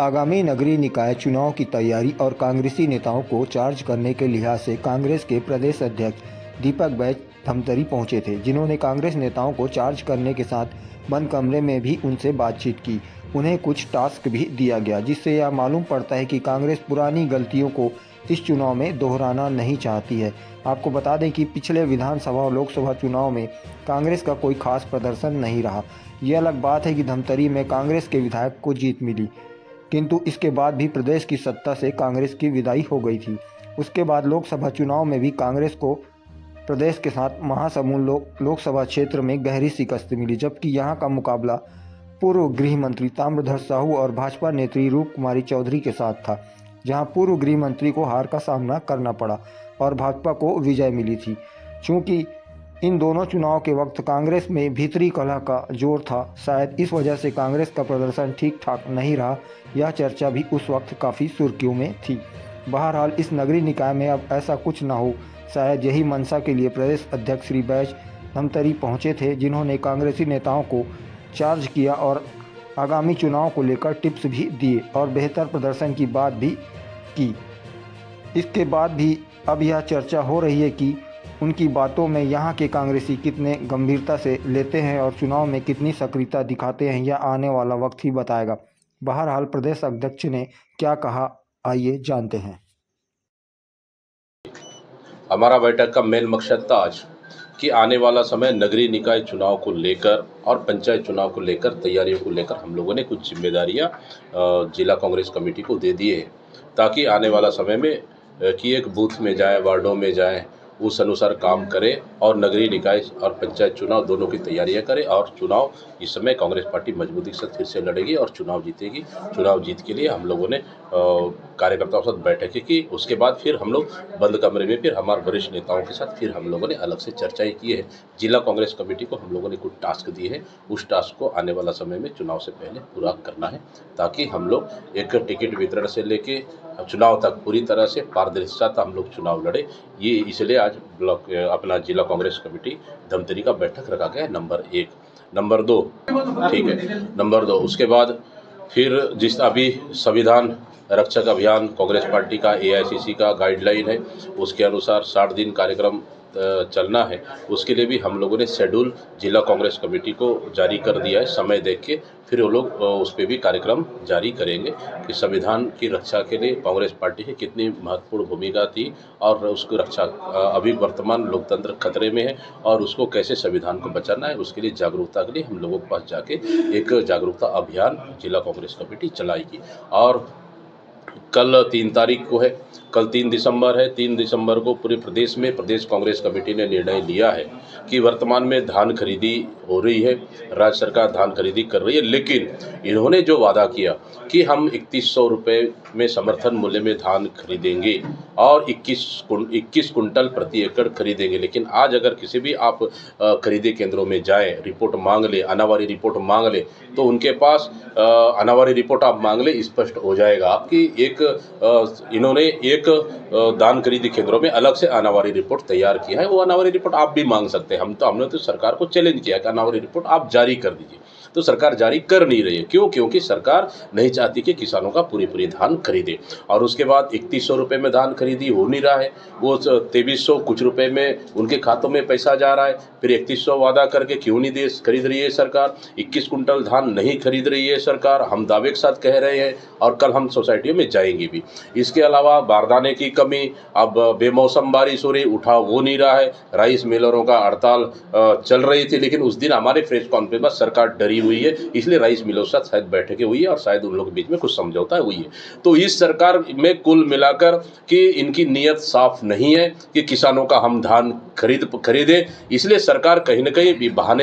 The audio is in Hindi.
आगामी नगरीय निकाय चुनाव की तैयारी और कांग्रेसी नेताओं को चार्ज करने के लिहाज से कांग्रेस के प्रदेश अध्यक्ष दीपक बैज धमतरी पहुंचे थे, जिन्होंने कांग्रेस नेताओं को चार्ज करने के साथ बंद कमरे में भी उनसे बातचीत की। उन्हें कुछ टास्क भी दिया गया, जिससे यह मालूम पड़ता है कि कांग्रेस पुरानी गलतियों को इस चुनाव में दोहराना नहीं चाहती है। आपको बता दें कि पिछले विधानसभा और लोकसभा चुनाव में कांग्रेस का कोई खास प्रदर्शन नहीं रहा। यह अलग बात है कि धमतरी में कांग्रेस के विधायक को जीत मिली, किंतु इसके बाद भी प्रदेश की सत्ता से कांग्रेस की विदाई हो गई थी। उसके बाद लोकसभा चुनाव में भी कांग्रेस को प्रदेश के साथ महासमुंद लोकसभा क्षेत्र में गहरी शिकस्त मिली, जबकि यहां का मुकाबला पूर्व गृह मंत्री ताम्रध्वज साहू और भाजपा नेत्री रूप कुमारी चौधरी के साथ था, जहां पूर्व गृह मंत्री को हार का सामना करना पड़ा और भाजपा को विजय मिली थी। चूँकि इन दोनों चुनाव के वक्त कांग्रेस में भीतरी कलह का जोर था, शायद इस वजह से कांग्रेस का प्रदर्शन ठीक ठाक नहीं रहा। यह चर्चा भी उस वक्त काफ़ी सुर्खियों में थी। बहरहाल इस नगरीय निकाय में अब ऐसा कुछ न हो, शायद यही मंशा के लिए प्रदेश अध्यक्ष श्री बैज धमतरी पहुंचे थे, जिन्होंने कांग्रेसी नेताओं को चार्ज किया और आगामी चुनाव को लेकर टिप्स भी दिए और बेहतर प्रदर्शन की बात भी की। इसके बाद भी अब यह चर्चा हो रही है कि उनकी बातों में यहाँ के कांग्रेसी कितने गंभीरता से लेते हैं और चुनाव में कितनी सक्रियता दिखाते हैं, यह आने वाला वक्त ही बताएगा। बहरहाल प्रदेश अध्यक्ष ने क्या कहा, आइए जानते हैं। हमारा बैठक का मेन मकसद था आज कि आने वाला समय नगरीय निकाय चुनाव को लेकर और पंचायत चुनाव को लेकर तैयारियों को लेकर हम लोगों ने कुछ जिम्मेदारियां जिला कांग्रेस कमेटी को दे दिए हैं, ताकि आने वाला समय में कि एक बूथ में जाए, वार्डों में जाए, उस अनुसार काम करे और नगरीय निकाय और पंचायत चुनाव दोनों की तैयारियां करे। और चुनाव इस समय कांग्रेस पार्टी मजबूती के साथ फिर से लड़ेगी और चुनाव जीतेगी। चुनाव जीत के लिए हम लोगों ने कार्यकर्ताओं के साथ बैठकें की। उसके बाद फिर हम लोग बंद कमरे में फिर हमारे वरिष्ठ नेताओं के साथ फिर हम लोगों ने अलग से चर्चाएं की है। जिला कांग्रेस कमेटी को हम लोगों ने कुछ टास्क दिए हैं, उस टास्क को आने वाला समय में चुनाव से पहले पूरा करना है, ताकि हम लोग एक टिकट वितरण से लेके चुनाव तक पूरी तरह से पारदर्शिता हम लोग चुनाव लड़े। ये इसलिए आज ब्लॉक अपना जिला कांग्रेस कमेटी धमतरी का बैठक रखा गया है। नंबर 1, नंबर 2 ठीक है, नंबर 2 उसके बाद फिर जिस अभी संविधान रक्षक अभियान कांग्रेस पार्टी का AICC का गाइडलाइन है, उसके अनुसार 60 दिन कार्यक्रम चलना है। उसके लिए भी हम लोगों ने शेड्यूल जिला कांग्रेस कमेटी को जारी कर दिया है। समय देख के फिर वो लोग उस पर भी कार्यक्रम जारी करेंगे कि संविधान की रक्षा के लिए कांग्रेस पार्टी की कितनी महत्वपूर्ण भूमिका थी और उसकी रक्षा अभी वर्तमान लोकतंत्र खतरे में है और उसको कैसे संविधान को बचाना है, उसके लिए जागरूकता के लिए हम लोगों के पास जाके एक जागरूकता अभियान जिला कांग्रेस कमेटी चलाएगी। और कल 3 तारीख को है, कल 3 दिसंबर है। 3 दिसंबर को पूरे प्रदेश में प्रदेश कांग्रेस कमेटी ने निर्णय लिया है कि वर्तमान में धान खरीदी हो रही है, राज्य सरकार धान खरीदी कर रही है, लेकिन इन्होंने जो वादा किया कि हम 3100 रुपये में समर्थन मूल्य में धान खरीदेंगे और 21 कुंटल प्रति एकड़ खरीदेंगे। लेकिन आज अगर किसी भी आप खरीदी केंद्रों में जाएं, रिपोर्ट मांग ले, अनावारी रिपोर्ट मांग ले, तो उनके पास अनावारी रिपोर्ट आप मांग ले, स्पष्ट हो जाएगा आपकी इन्होंने एक धान खरीदी केंद्रों में अलग से अनावारी रिपोर्ट तैयार किया है। वो अनावारी रिपोर्ट आप भी मांग सकते हैं। हमने तो सरकार को चैलेंज किया कि अनावारी रिपोर्ट आप जारी कर दीजिए, तो सरकार जारी कर नहीं रही है। क्यों? क्योंकि सरकार नहीं चाहती कि किसानों का पूरी धान खरीदे। और उसके बाद 3100 रुपये में धान खरीदी हो नहीं रहा है, वो 2300 कुछ रुपए में उनके खातों में पैसा जा रहा है। फिर 3100 वादा करके क्यों नहीं खरीद रही है सरकार? 21 कुंटल धान नहीं खरीद रही है सरकार, हम दावे के साथ कह रहे हैं और कल हम सोसाइटियों में जाएंगे भी। इसके अलावा बारदाने की कमी, अब बेमौसम बारिश हो रही, उठा वो नहीं रहा है। राइस मिलरों का हड़ताल चल रही थी, लेकिन उस दिन हमारे प्रेस कॉन्फ्रेंस में सरकार डरी हुई है, इसलिए राइस मिलों के साथ शायद बैठकें हुई है और शायद उन लोगों के बीच में कुछ समझौता हुई है। तो इस सरकार में कुल मिलाकर कि इनकी नीयत साफ नहीं है कि किसानों का हम धान खरीदे, इसलिए सरकार कहीं न कहीं बहाने